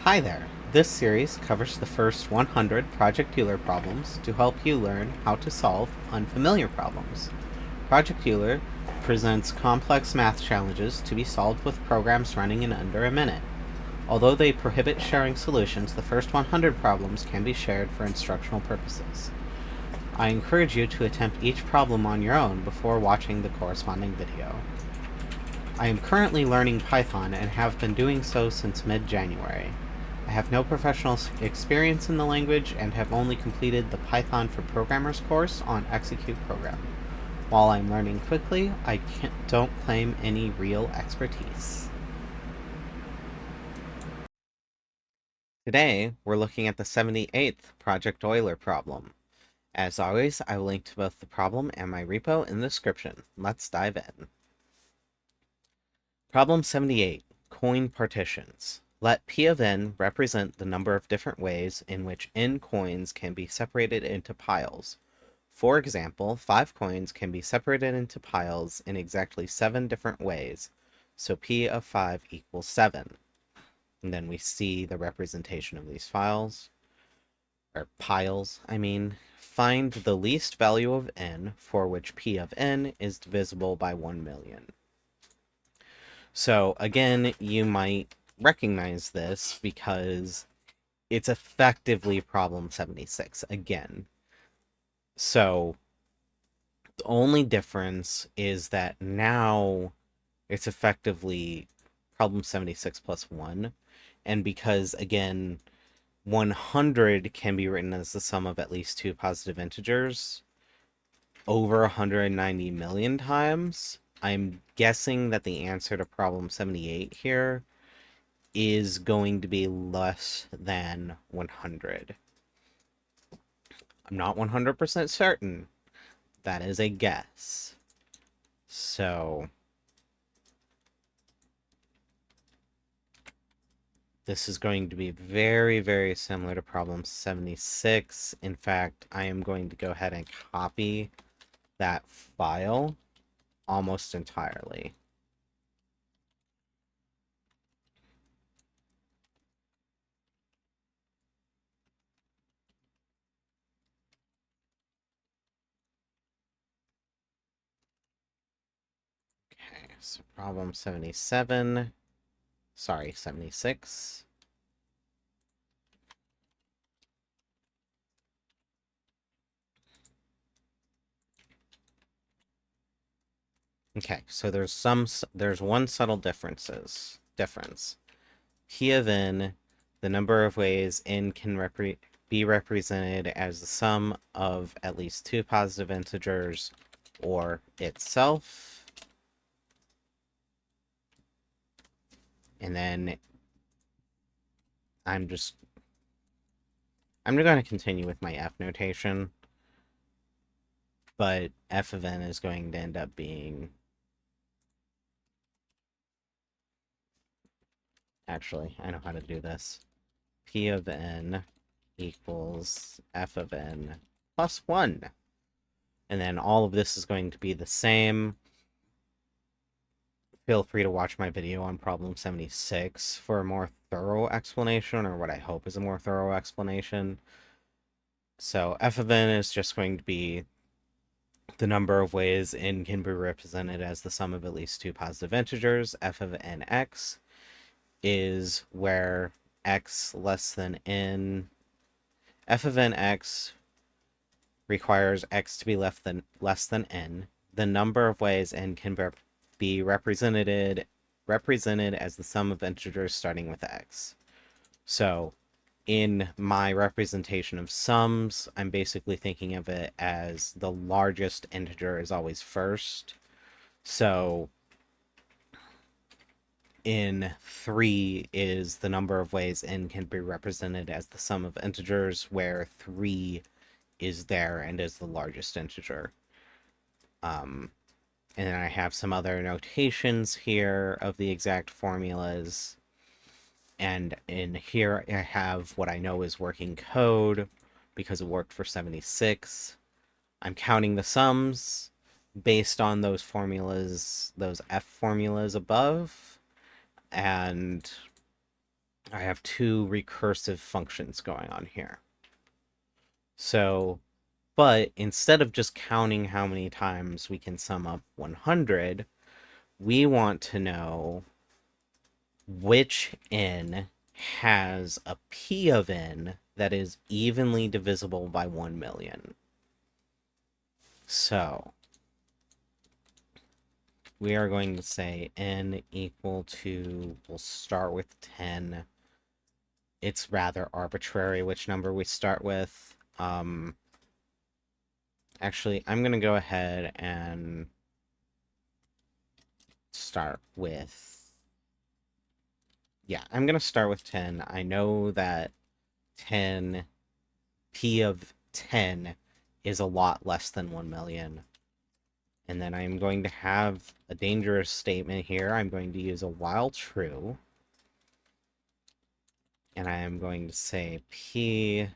Hi there! This series covers the first 100 Project Euler problems to help you learn how to solve unfamiliar problems. Project Euler presents complex math challenges to be solved with programs running in under a minute. Although they prohibit sharing solutions, the first 100 problems can be shared for instructional purposes. I encourage you to attempt each problem on your own before watching the corresponding video. I am currently learning Python and have been doing so since mid-January. I have no professional experience in the language and have only completed the Python for Programmers course on Execute Program. While I'm learning quickly, I don't claim any real expertise. Today, we're looking at the 78th Project Euler problem. As always, I will link to both the problem and my repo in the description. Let's dive in. Problem 78, Coin Partitions. Let P of n represent the number of different ways in which n coins can be separated into piles. For example, 5 coins can be separated into piles in exactly 7 different ways, so P of 5 equals 7. And then we see the representation of these piles. Find the least value of n for which P of n is divisible by 1 million. So again, you might recognize this because it's effectively problem 76 again. So the only difference is that now it's effectively problem 76 plus 1. And because, again, 100 can be written as the sum of at least 2 positive integers over 190 million times, I'm guessing that the answer to problem 78 here is going to be less than 100. I'm not 100% certain. That is a guess. So this is going to be very, very similar to problem 76. In fact, I am going to go ahead and copy that file almost entirely. Okay, so problem 76. Okay, so there's one subtle difference. P of n, the number of ways n can be represented as the sum of at least 2 positive integers or itself. And then I'm going to continue with my f notation, but f of n is going to end up being, actually, I know how to do this. P of n equals f of n plus 1. And then all of this is going to be the same. Feel free to watch my video on problem 76 for a more thorough explanation, or what I hope is a more thorough explanation. So f of n is just going to be the number of ways n can be represented as the sum of at least 2 positive integers. F of nx is where x less than n. F of nx requires x to be less than n. The number of ways n can be represented as the sum of integers starting with x. So in my representation of sums, I'm basically thinking of it as the largest integer is always first. So in 3 is the number of ways n can be represented as the sum of integers, where 3 is there and is the largest integer. And then I have some other notations here of the exact formulas. And in here, I have what I know is working code because it worked for 76. I'm counting the sums based on those formulas, those F formulas above. And I have two recursive functions going on here. So, but instead of just counting how many times we can sum up 100, we want to know which n has a p of n that is evenly divisible by 1 million. So, we are going to say n equal to, we'll start with 10. It's rather arbitrary which number we start with. Actually, I'm going to go ahead and start with... Yeah, I'm going to start with 10. I know that 10, p of 10 is a lot less than 1 million. And then I'm going to have a dangerous statement here. I'm going to use a while true. And I am going to say p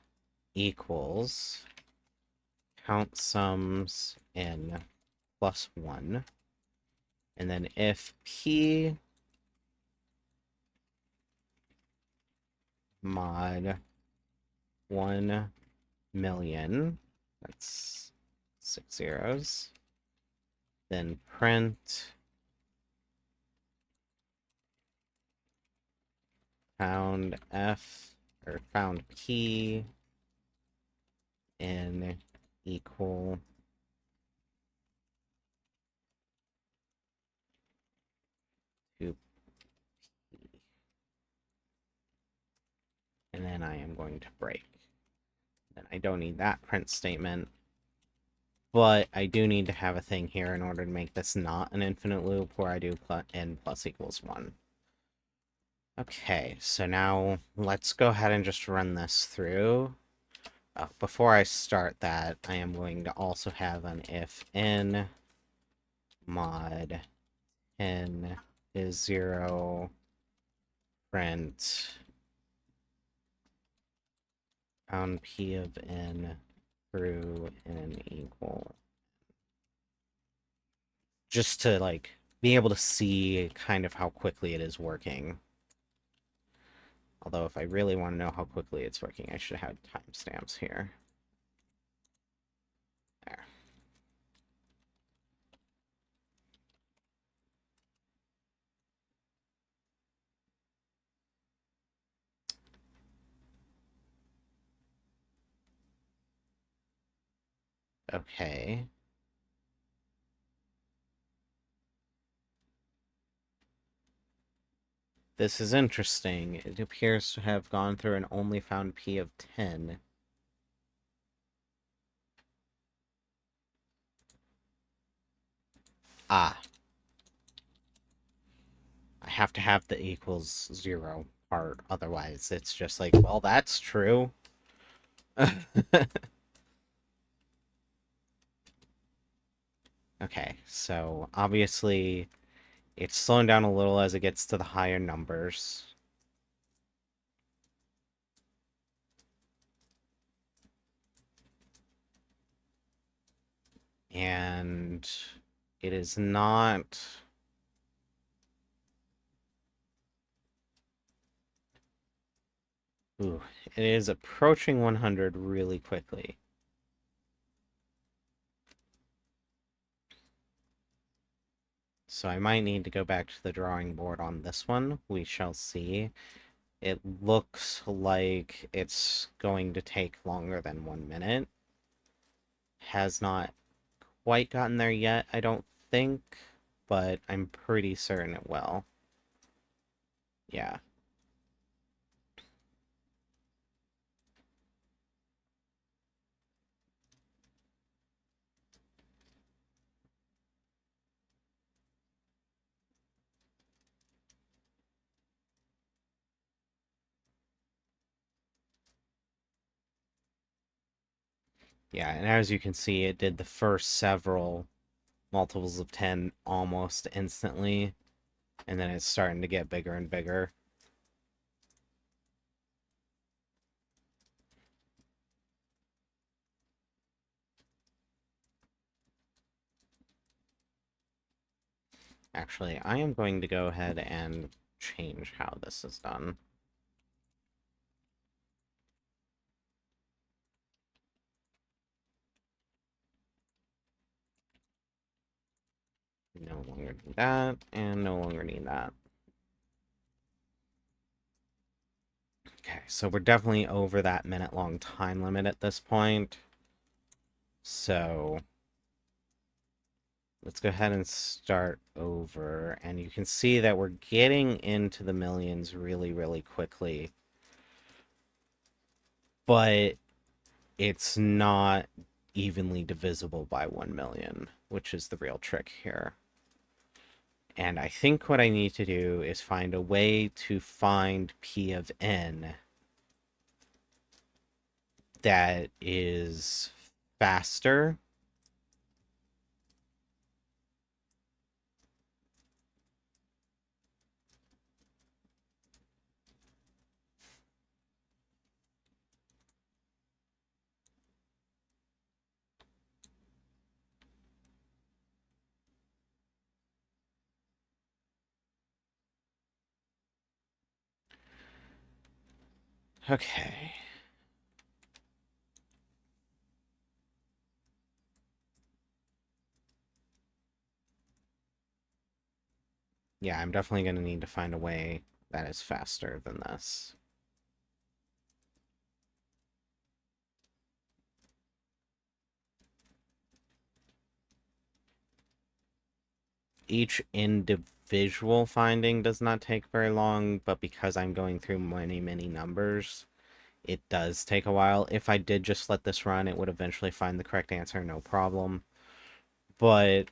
equals count sums n plus 1. And then if p mod 1 million, that's 6 zeros, then print found f, or found p n equal to p. And then I am going to break. Then I don't need that print statement, but I do need to have a thing here in order to make this not an infinite loop where I do n plus equals 1. Okay, so now let's go ahead and just run this through. Before I start that, I am going to also have an if n mod n is 0, print found p of n through n equal. Just to, like, be able to see kind of how quickly it is working. Although if I really want to know how quickly it's working, I should have timestamps here. There. Okay. This is interesting. It appears to have gone through and only found p of 10. Ah. I have to have the equals 0 part, otherwise it's just like, well, that's true. Okay, so obviously it's slowing down a little as it gets to the higher numbers. And it is not... Ooh, it is approaching 100 really quickly. So I might need to go back to the drawing board on this one. We shall see. It looks like it's going to take longer than 1 minute. Has not quite gotten there yet, I don't think, but I'm pretty certain it will. Yeah. Yeah, and as you can see, it did the first several multiples of 10 almost instantly, and then it's starting to get bigger and bigger. Actually, I am going to go ahead and change how this is done. No longer need that, and no longer need that. Okay, so we're definitely over that minute-long time limit at this point. So let's go ahead and start over. And you can see that we're getting into the millions really, really quickly. But it's not evenly divisible by 1 million, which is the real trick here. And I think what I need to do is find a way to find P of n that is faster Okay. Yeah, I'm definitely going to need to find a way that is faster than this. Each individual finding does not take very long, but because I'm going through many, many numbers, it does take a while. If I did just let this run, it would eventually find the correct answer, no problem. But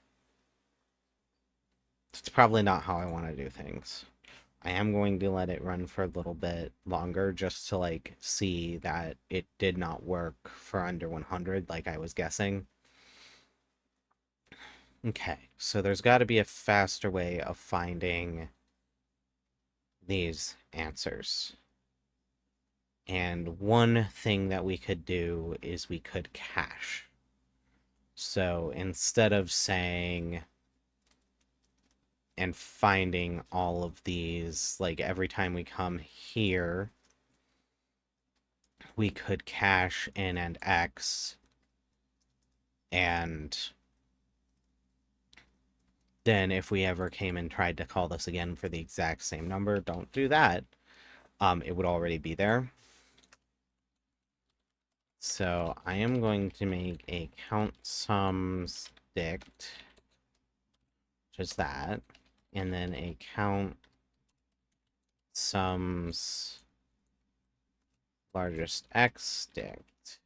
it's probably not how I want to do things. I am going to let it run for a little bit longer just to, like, see that it did not work for under 100 like I was guessing. Okay, so there's got to be a faster way of finding these answers. And one thing that we could do is we could cache. So instead of saying and finding all of these, like every time we come here, we could cache in and x, and then if we ever came and tried to call this again for the exact same number, don't do that. It would already be there. So I am going to make a count sums dict, just that, and then a count sums largest x dict.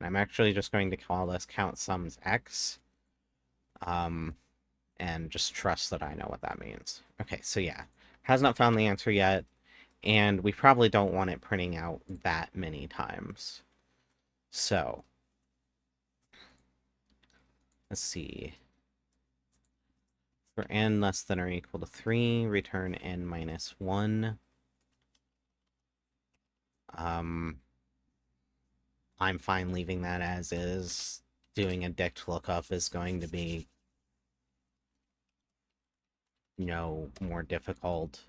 I'm actually just going to call this count sums x, and just trust that I know what that means. Okay, so yeah, has not found the answer yet, and we probably don't want it printing out that many times. So, let's see. For n less than or equal to 3, return n minus 1. I'm fine leaving that as is. Doing a dict lookup is going to be, more difficult.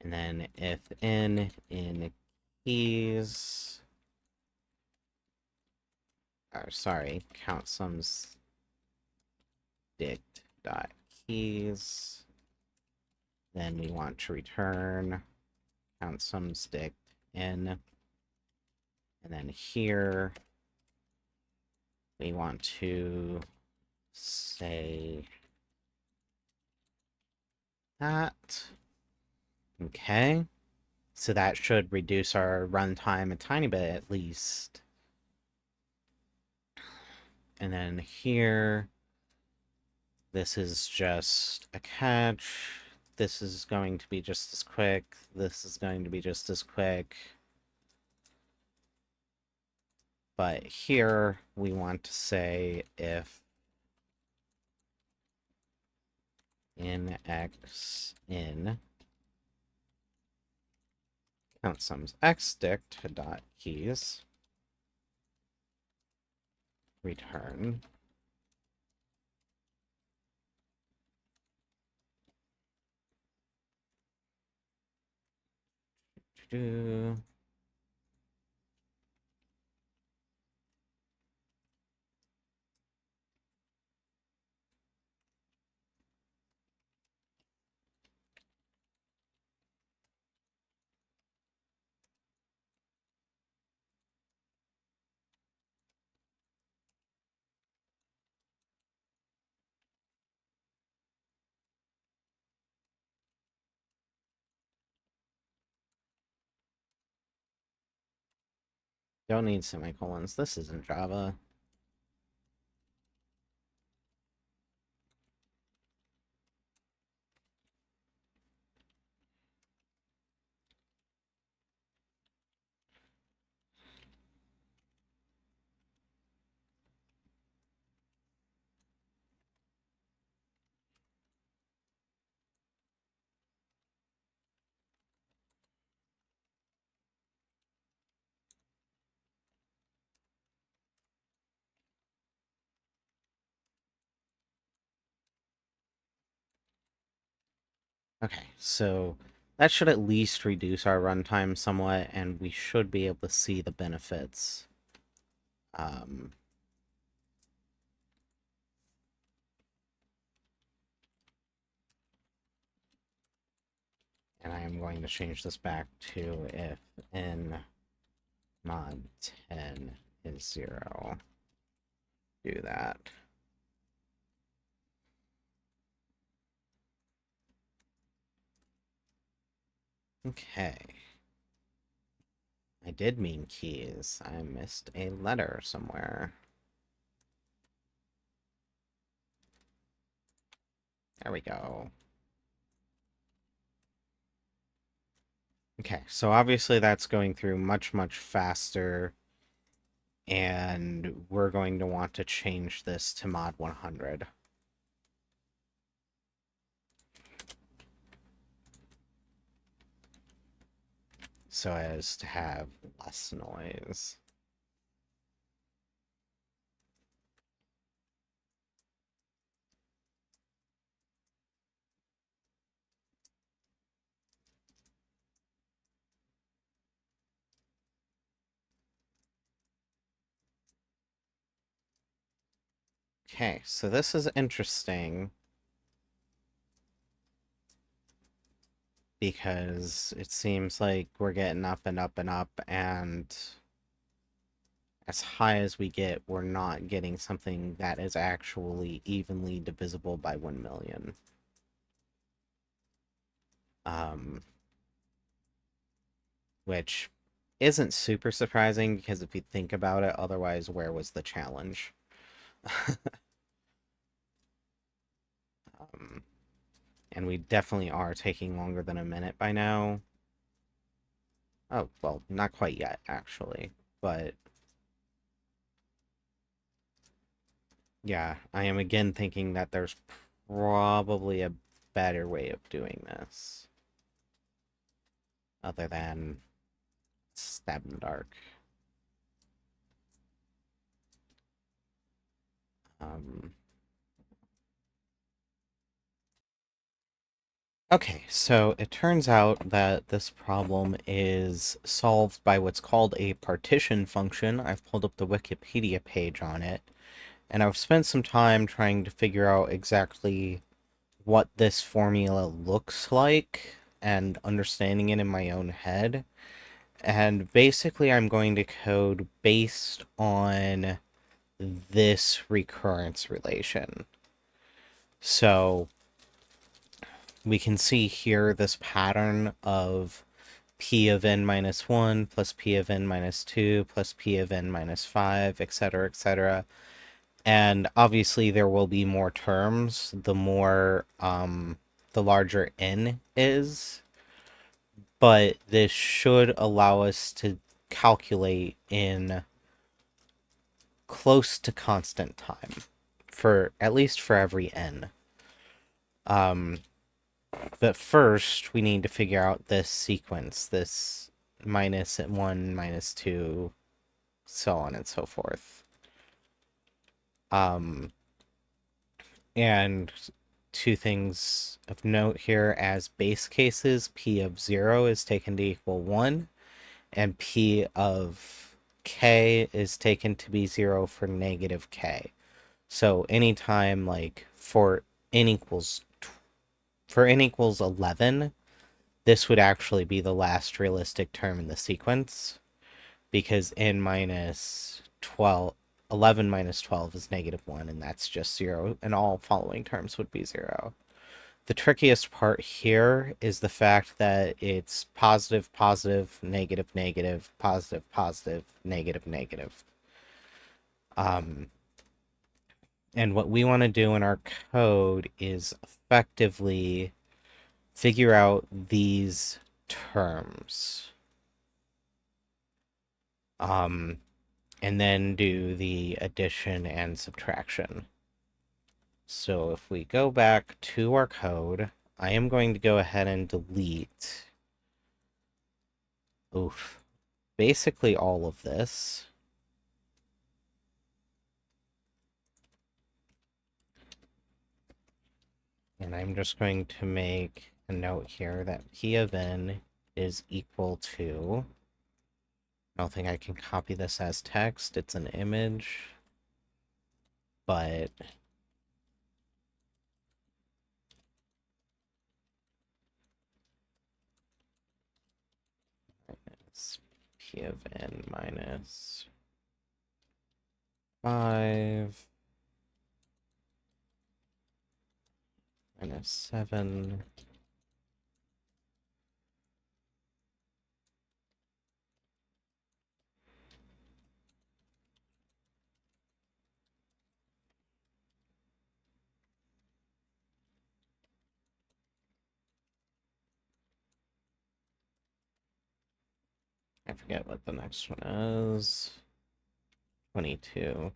And then if n in keys, or sorry, count sums dict dot keys, then we want to return count sums dict n, and then here we want to say that. Okay, so that should reduce our runtime a tiny bit at least. And then here, this is just a catch. This is going to be just as quick. This is going to be just as quick. But here, we want to say if in x in count sums x dict dot keys return do. Don't need semicolons. This isn't Java. Okay, so that should at least reduce our runtime somewhat, and we should be able to see the benefits. Um, and I am going to change this back to if n mod 10 is 0. Do that. Okay. I did mean keys. I missed a letter somewhere. There we go. Okay, so obviously that's going through much, much faster, and we're going to want to change this to mod 100. So as to have less noise. Okay, so this is interesting because it seems like we're getting up and up and up, and as high as we get, we're not getting something that is actually evenly divisible by 1 million. Which isn't super surprising because if you think about it, otherwise, where was the challenge? um, and we definitely are taking longer than a minute by now. Oh, well, not quite yet, actually. But yeah, I am again thinking that there's probably a better way of doing this. Other than stab in the dark. Um, Okay, so it turns out that this problem is solved by what's called a partition function. I've pulled up the Wikipedia page on it, and I've spent some time trying to figure out exactly what this formula looks like and understanding it in my own head. And basically, I'm going to code based on this recurrence relation. So we can see here this pattern of p of n minus 1 plus p of n minus 2 plus p of n minus 5, etc., etc. And obviously there will be more terms the more, the larger n is, but this should allow us to calculate in close to constant time, for at least for every n. But first, we need to figure out this sequence, this minus 1, minus 2, so on and so forth. And two things of note here as base cases. P of 0 is taken to equal 1, and P of k is taken to be 0 for negative k. So anytime, like, for n equals 11, this would actually be the last realistic term in the sequence, because n minus 12, 11 minus 12 is negative 1, and that's just 0, and all following terms would be 0. The trickiest part here is the fact that it's positive, positive, negative, negative, positive, positive, negative, negative. And what we want to do in our code is effectively figure out these terms. And then do the addition and subtraction. So if we go back to our code, I am going to go ahead and delete, basically all of this. And I'm just going to make a note here that P of n is equal to, I don't think I can copy this as text, it's an image, but it's P of n minus 5 minus 7 I forget what the next one is. 22.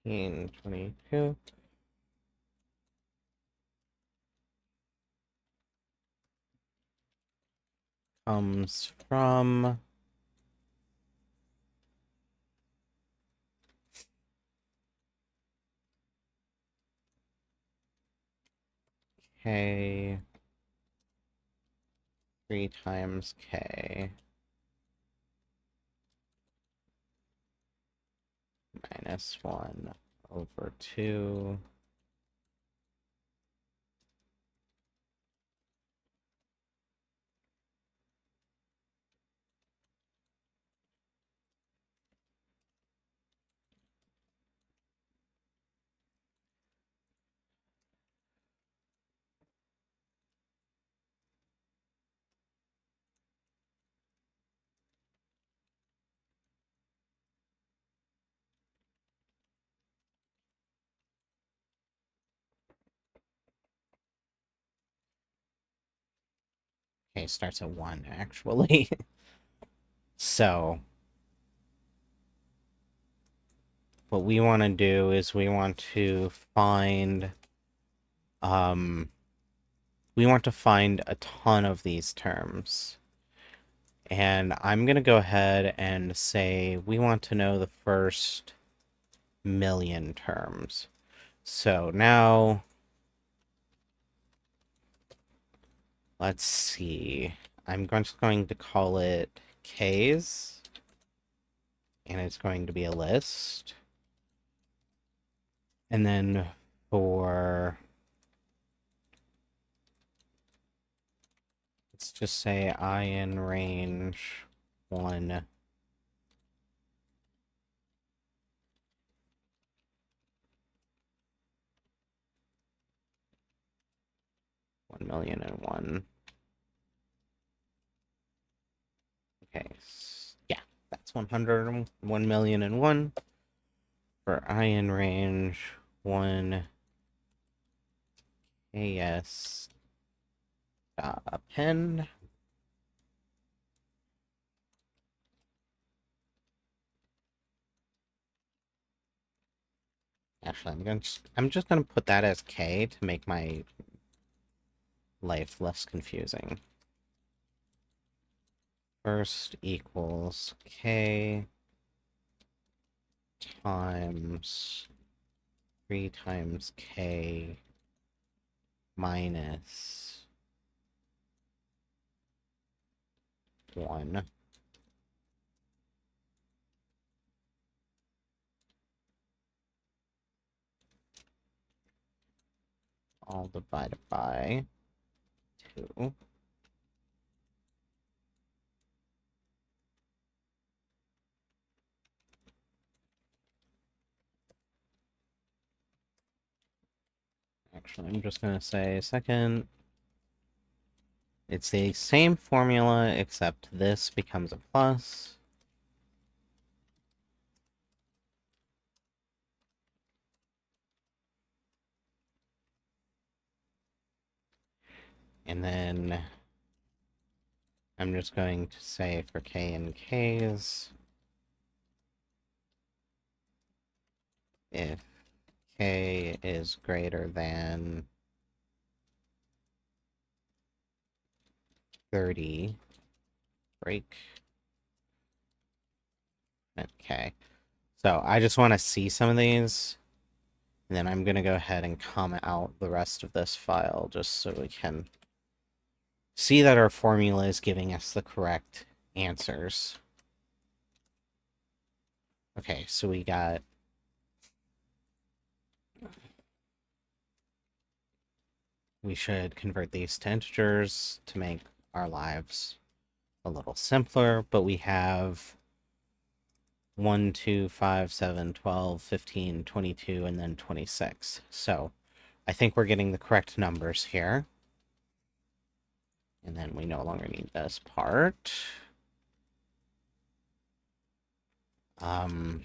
In 22 comes from k 3 times k minus 1 over 2 Okay, starts at 1, actually. So, what we want to do is we want to find a ton of these terms. And I'm going to go ahead and say we want to know the first million terms. So now, let's see. I'm just going to call it K's, and it's going to be a list. And then for, let's just say I in range 1, 1,000,001. Okay, yeah, that's 101,000,001 for I in range 1 KS append. Actually, I'm just gonna put that as k to make my life less confusing. First equals k times 3 times k minus 1. All divided by 2. Actually, I'm just going to say second. It's the same formula, except this becomes a plus. And then I'm just going to say for k and k's, if k is greater than 30, break. Okay. So I just want to see some of these, and then I'm going to go ahead and comment out the rest of this file just so we can see that our formula is giving us the correct answers. Okay, so we should convert these to integers to make our lives a little simpler, but we have 1, 2, 5, 7, 12, 15, 22, and then 26. So I think we're getting the correct numbers here. And then we no longer need this part. I'm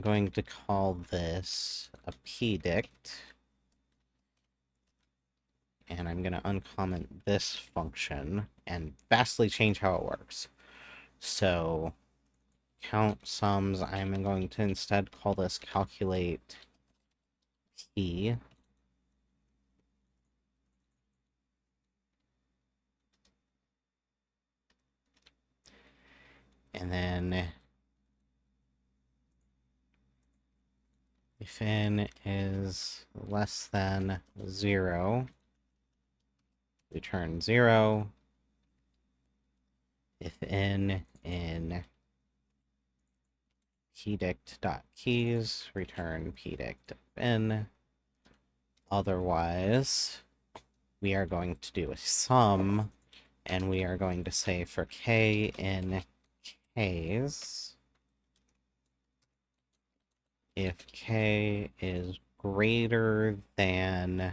going to call this a pdict. And I'm going to uncomment this function and vastly change how it works. So count sums, I'm going to instead call this calculate p. And then if n is less than 0, return 0. If n in pdict.keys, return pdict of n. Otherwise, we are going to do a sum, and we are going to say for k in k's, if k is greater than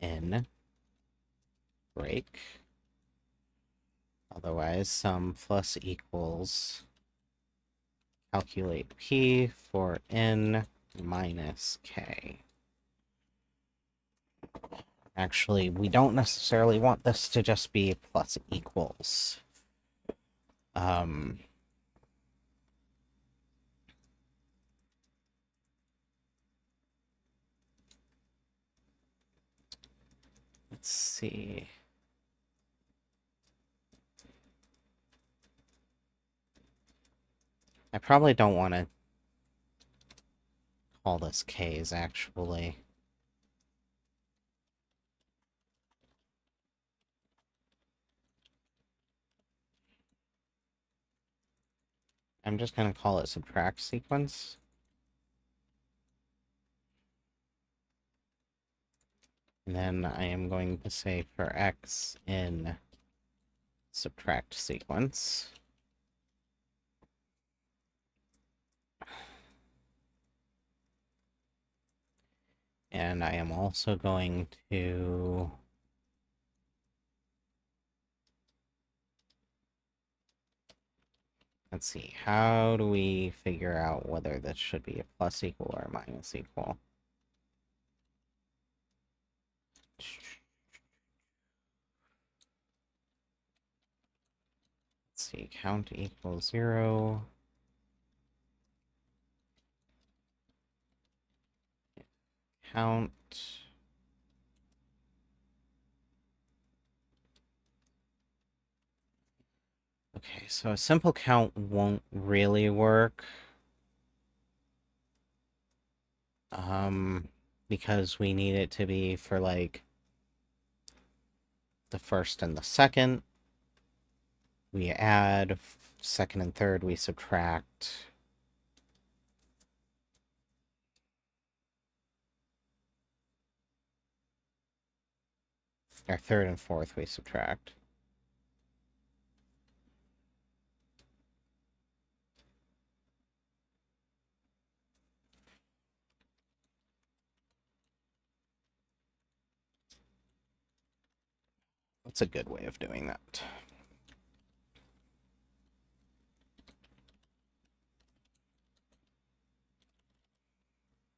n, break. Otherwise, sum plus equals calculate p for n minus k. Actually, we don't necessarily want this to just be plus equals. Let's see. I probably don't want to call this k's, actually. I'm just going to call it subtract sequence. And then I am going to say for x in subtract sequence. And I am also going to let's see, how do we figure out whether this should be a plus equal or a minus equal? Let's see, count equals 0. Count. Okay, so a simple count won't really work. Because we need it to be for, like, the first and the second. We add, second and third we subtract. Or third and fourth we subtract. That's a good way of doing that.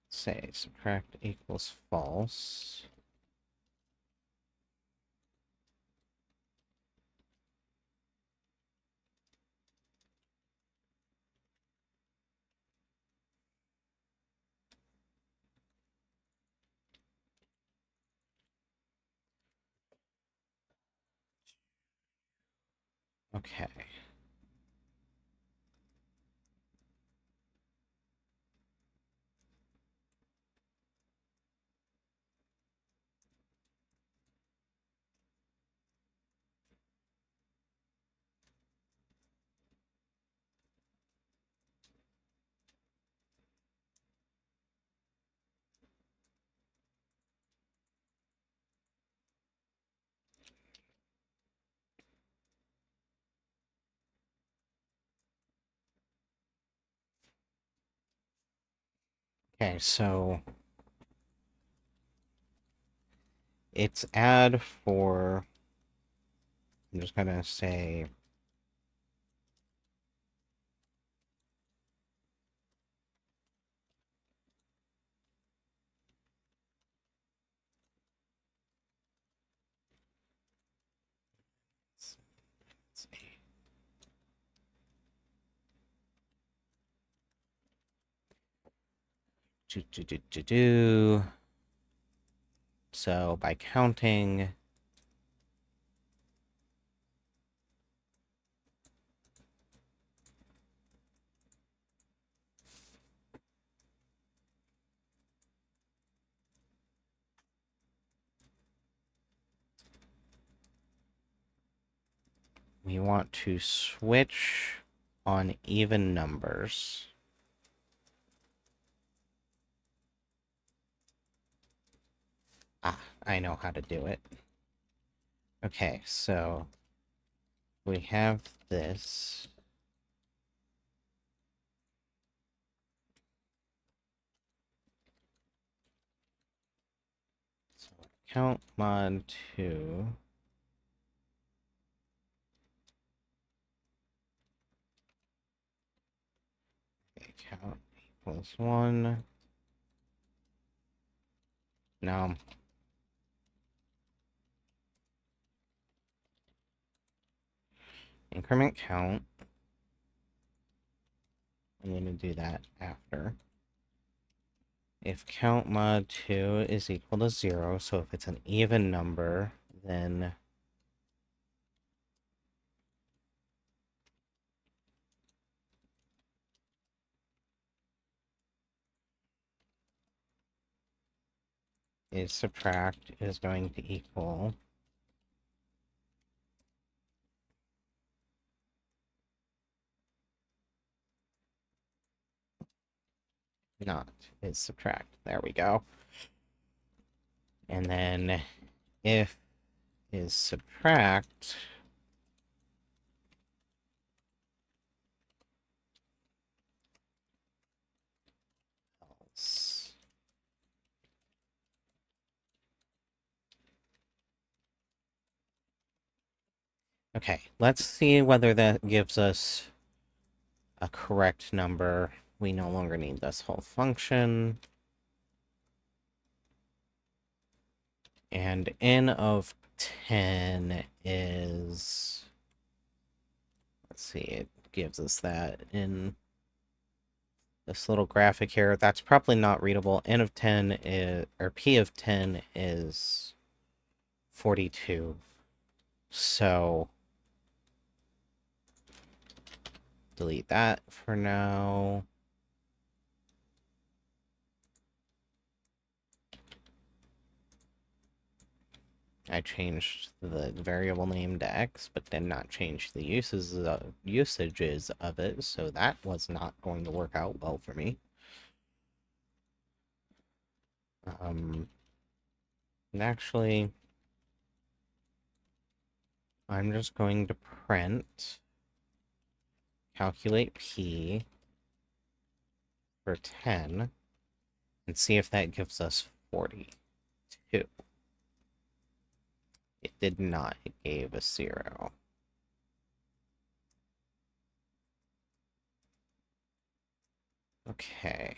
Say subtract equals false. Okay. Okay, so it's add for, I'm just gonna say let's see. So by counting, we want to switch on even numbers. Ah, I know how to do it. Okay, so we have this. So count mod 2. Okay, count equals 1. Now, increment count. I'm going to do that after. If count mod 2 is equal to 0, so if it's an even number, then is subtract is going to equal not is subtract. There we go. And then if is subtract else. Okay, let's see whether that gives us a correct number. We no longer need this whole function. And n of 10 is, Let's see, it gives us that in this little graphic here. That's probably not readable. N of 10 is, or P of 10 is 42. So delete that for now. I changed the variable name to X, but did not change the usages of it, so that was not going to work out well for me. And actually, I'm just going to print calculate P for 10 and see if that gives us 42. It did not. It gave us 0. Okay.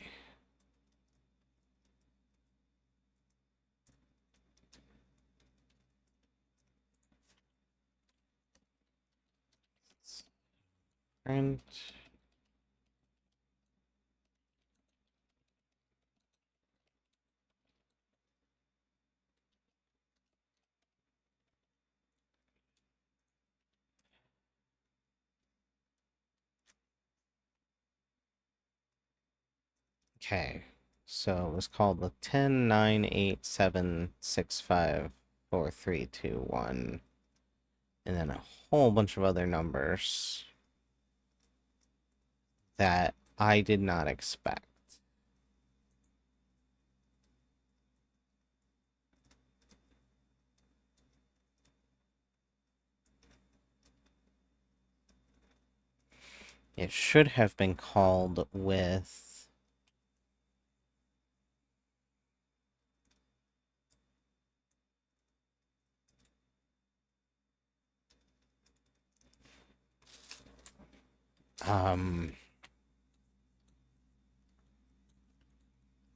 Print. Okay. So it was called the 10, 9, 8, 7, 6, 5, 4, 3, 2, 1. And then a whole bunch of other numbers that I did not expect. It should have been called with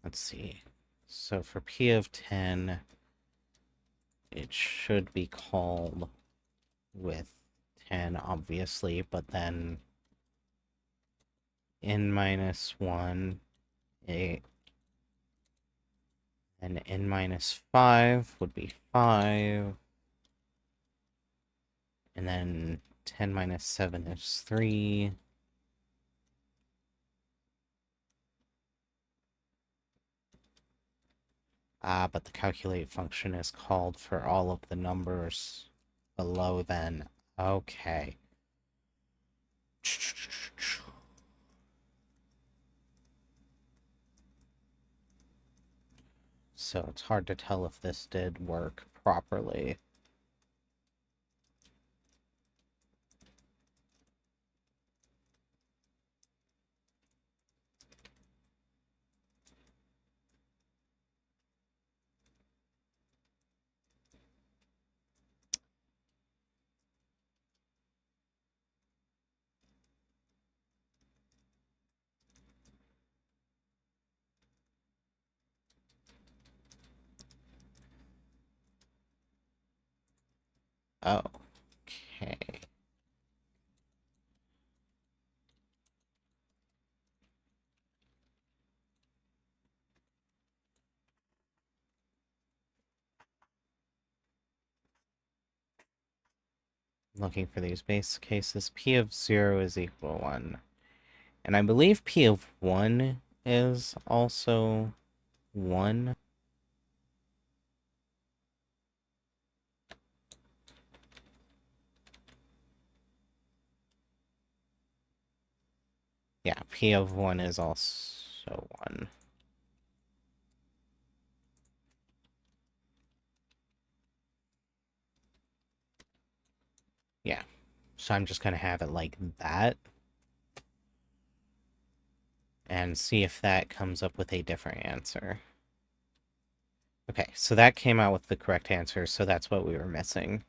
let's see. So for P of 10, it should be called with 10, obviously, but then n minus 1, 8, and n minus 5 would be 5, and then 10 minus 7 is 3. But the calculate function is called for all of the numbers below then. Okay. So it's hard to tell if this did work properly. Oh, okay. Looking for these base cases. P of 0 is equal to 1. And I believe P of 1 is also 1. Yeah, P of 1 is also 1. Yeah, so I'm just going to have it like that. And see if that comes up with a different answer. Okay, so that came out with the correct answer, so that's what we were missing.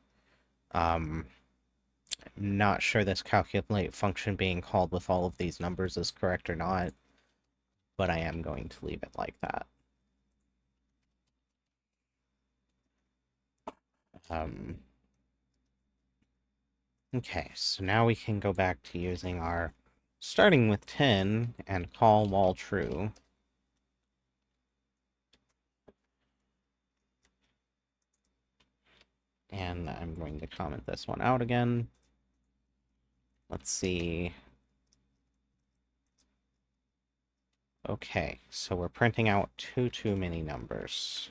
I'm not sure this calculate function being called with all of these numbers is correct or not, but I am going to leave it like that. Um, Okay, so now we can go back to using our starting with 10 and call while true. And I'm going to comment this one out again. Let's see. Okay, so we're printing out too many numbers.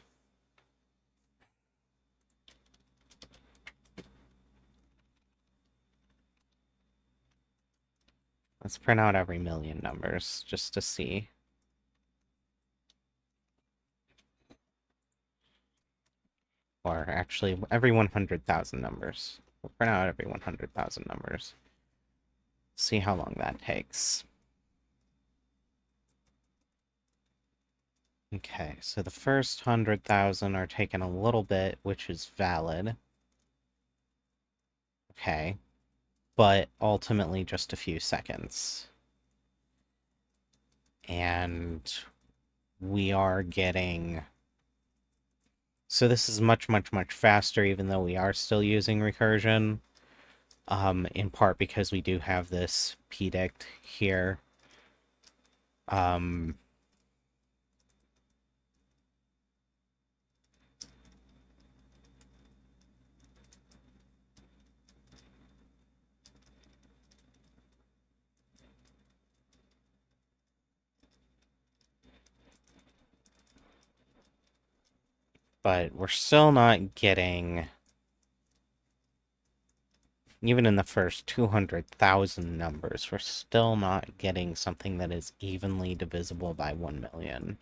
Let's print out every million numbers, just to see. Or actually, every 100,000 numbers. We'll print out every 100,000 numbers. See how long that takes. Okay, so the first 100,000 are taking a little bit, which is valid. Okay, but ultimately just a few seconds. And we are getting... So this is much faster, even though we are still using recursion. In part because we do have this pdict here. But we're still not getting... Even in the first 200,000 numbers, we're still not getting something that is evenly divisible by 1 million.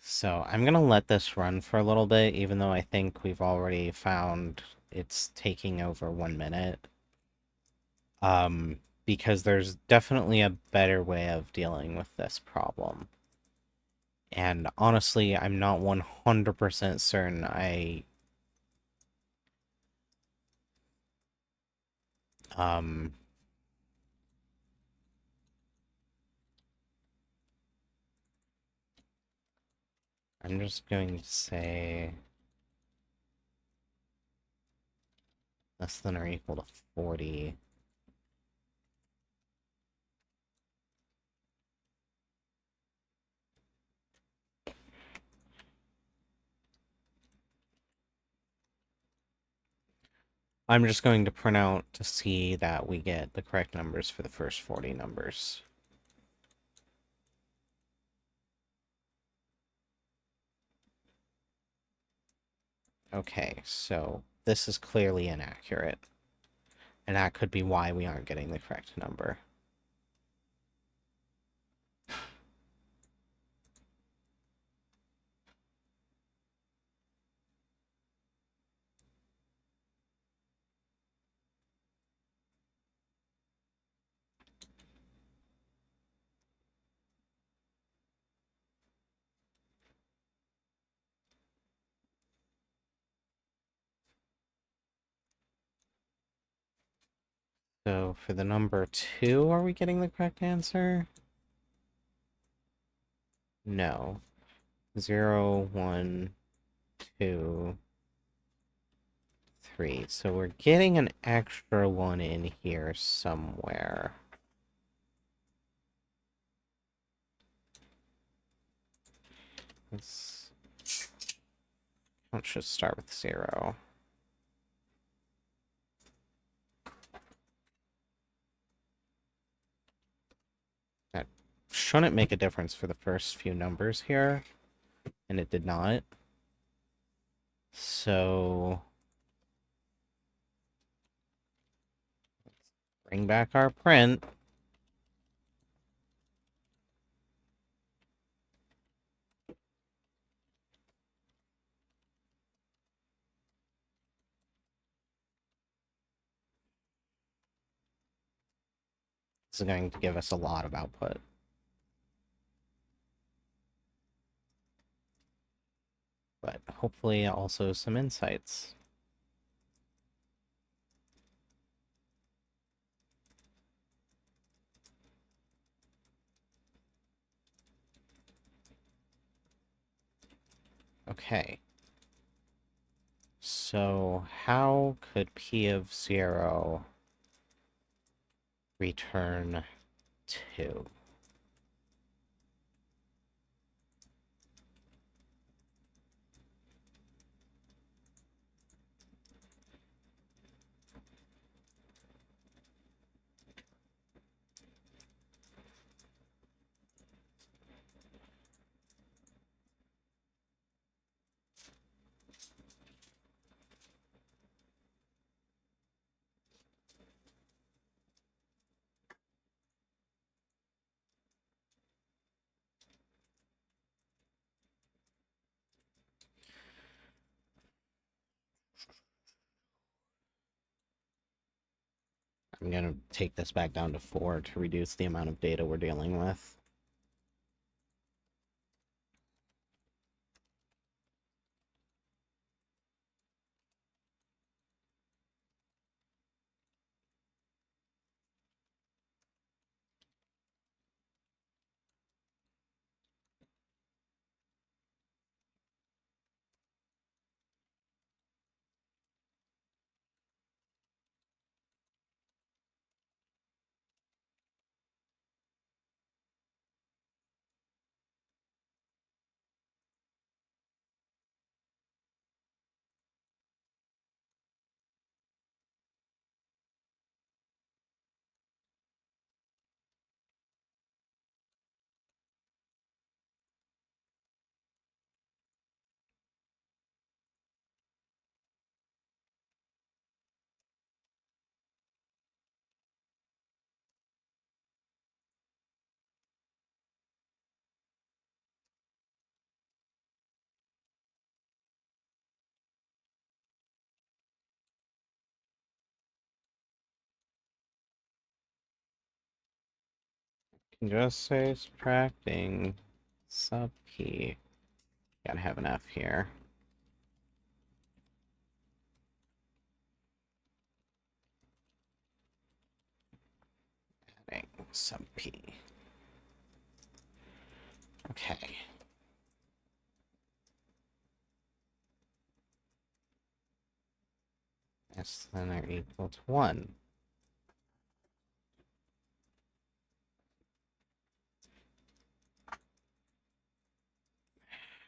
So I'm going to let this run for a little bit, even though I think we've already found it's taking over 1 minute. Because there's definitely a better way of dealing with this problem. And honestly, I'm not 100% certain um, I'm just going to say less than or equal to 40. I'm just going to print out to see that we get the correct numbers for the first 40 numbers. Okay, so this is clearly inaccurate. And that could be why we aren't getting the correct number. So for the number 2, are we getting the correct answer? No. 0, 1, 2, 3. So we're getting an extra one in here somewhere. Let's just start with 0. That shouldn't make a difference for the first few numbers here, and it did not. So bring back our print. This is going to give us a lot of output. But hopefully also some insights. Okay. So how could p of 0 return 2? I'm going to take this back down to 4 to reduce the amount of data we're dealing with. Can just say subtracting sub p. Gotta have an F here. Adding sub p. Okay. Less than or equal to 1.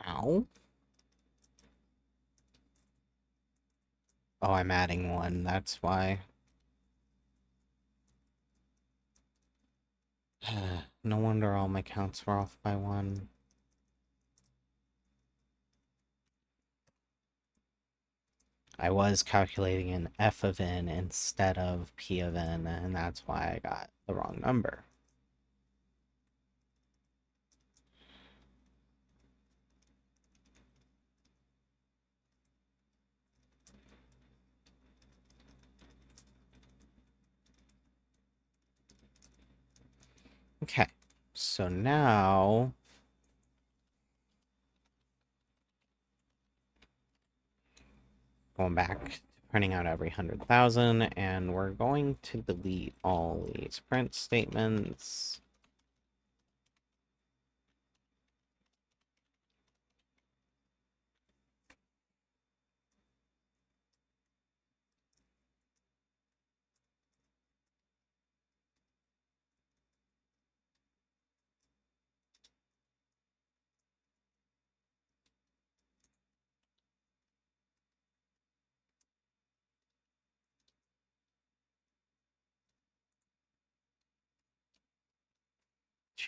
How? Oh, I'm adding 1, that's why. No wonder all my counts were off by 1. I was calculating an f of n instead of p of n, and that's why I got the wrong number. Okay, so now going back to printing out every 100,000, and we're going to delete all these print statements.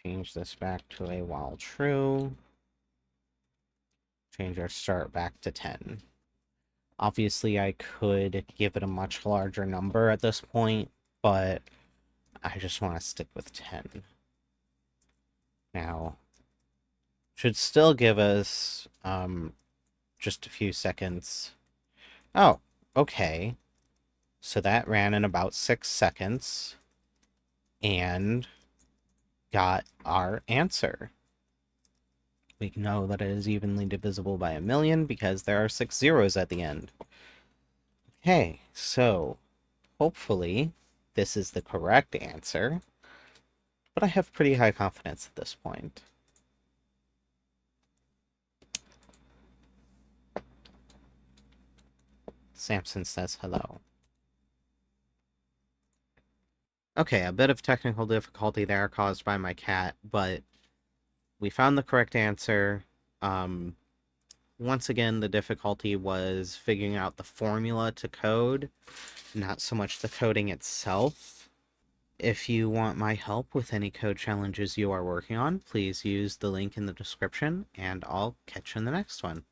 Change this back to a while true. Change our start back to 10. Obviously, I could give it a much larger number at this point, but I just want to stick with 10. Now, should still give us just a few seconds. Oh, okay. So that ran in about 6 seconds and got our answer. We know that it is evenly divisible by 1,000,000 because there are 6 zeros at the end. Okay, so hopefully this is the correct answer, but I have pretty high confidence at this point. Samson says hello. Okay, a bit of technical difficulty there caused by my cat, but we found the correct answer. Um, Once again, the difficulty was figuring out the formula to code, not so much the coding itself. If you want my help with any code challenges you are working on, please use the link in the description, and I'll catch you in the next one.